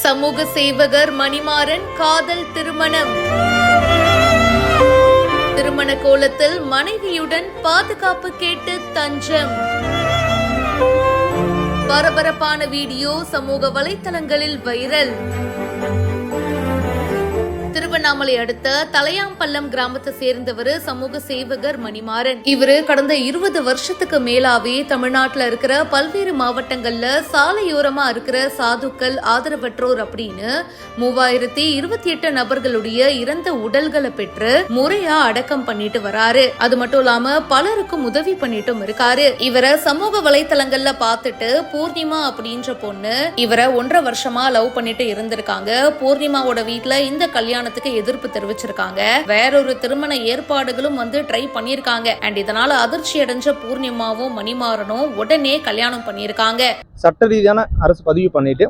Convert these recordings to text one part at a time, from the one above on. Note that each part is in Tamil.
சமூக சேவகர் மணிமாறன் காதல் திருமணம். திருமண கோலத்தில் மனைவியுடன் பாதுகாப்பு கேட்டு தஞ்சம். பரபரப்பான வீடியோ சமூக வலைத்தளங்களில் வைரல். திருவண்ணாமலை அடுத்த தலையாம்பள்ளம் கிராமத்தை சேர்ந்தவர் சமூக சேவகர் மணிமாறன். இவரு கடந்த 20 வருஷத்துக்கு மேலாவே தமிழ்நாட்டுல இருக்கிற பல்வேறு மாவட்டங்கள்ல சாலையோரமா இருக்கிற சாதுக்கள், ஆதரவற்றோர் அப்படின்னு 3028 நபர்களுடைய இறந்த உடல்களை பெற்று முறையா அடக்கம் பண்ணிட்டு வராரு. அது மட்டும் இல்லாம பலருக்கும் உதவி பண்ணிட்டும் இருக்காரு. இவரை சமூக வலைத்தளங்கள்ல பார்த்துட்டு பூர்ணிமா அப்படின்ற பொண்ணு இவரை 1.5 வருஷமா லவ் பண்ணிட்டு இருந்திருக்காங்க. பூர்ணிமாவோட வீட்டுல இந்த கல்யாணத்துக்கு எதிர்ப்பு தெரிவிச்சிருக்காங்க. வேறொரு திருமண ஏற்பாடுகளும் ட்ரை பண்ணிருக்காங்க. அண்ட் இதனால அதிர்ச்சி அடைஞ்ச பூர்ணிமாவும் மணிமாறனும் உடனே கல்யாணம் பண்ணிருக்காங்க. சட்ட ரீதியான அரசு பதிவு பண்ணிட்டு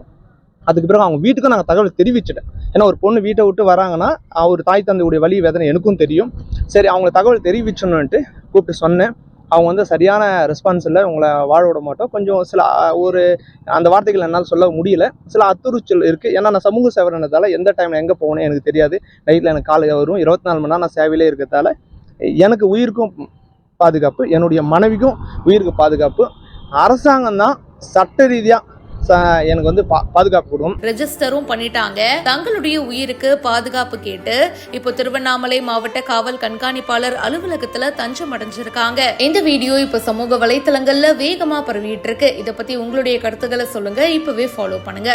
அதுக்கு பிறகு அவங்க வீட்டுக்கும் நாங்கள் தகவல் தெரிவிச்சிட்டேன். ஏன்னா ஒரு பொண்ணு வீட்டை விட்டு வராங்கன்னா அவர் தாய் தந்தையுடைய வலி வேதனை எனக்கும் தெரியும். சரி, அவங்க தகவல் தெரிவிச்சணுன்ட்டு கூப்பிட்டு சொன்னேன். அவங்க சரியான ரெஸ்பான்ஸ் இல்லை, உங்களை வாழ விட மாட்டோம், கொஞ்சம் சில அந்த வார்த்தைகள் என்னால் சொல்ல முடியல, சில அத்துறுச்சல் இருக்குது. ஏன்னா நான் சமூக சேவரனதால் எந்த டைமில் எங்கே போகணும் எனக்கு தெரியாது. நைட்டில் எனக்கு காலை வரும், 24 மணி நேரம் நான் சேவையிலே இருக்கிறதால எனக்கு உயிருக்கும் பாதுகாப்பு, என்னுடைய மனைவிக்கும் உயிருக்கு பாதுகாப்பு. அரசாங்கம் தான் சட்ட ரீதியாக எனக்கு பாதுகாப்பு கொடுக்கும். ரெஜிஸ்டரும் பண்ணிட்டாங்க. தங்களுடைய உயிருக்கு பாதுகாப்பு கேட்டு இப்போ திருவண்ணாமலை மாவட்ட காவல் கண்காணிப்பாளர் அலுவலகத்துல தஞ்சம் அடைஞ்சிருக்காங்க. இந்த வீடியோ இப்ப சமூக வலைத்தளங்கள்ல வேகமா பரவிட்டு இருக்கு. இத பத்தி உங்களுடைய கருத்துக்களை சொல்லுங்க. இப்பவே ஃபாலோ பண்ணுங்க.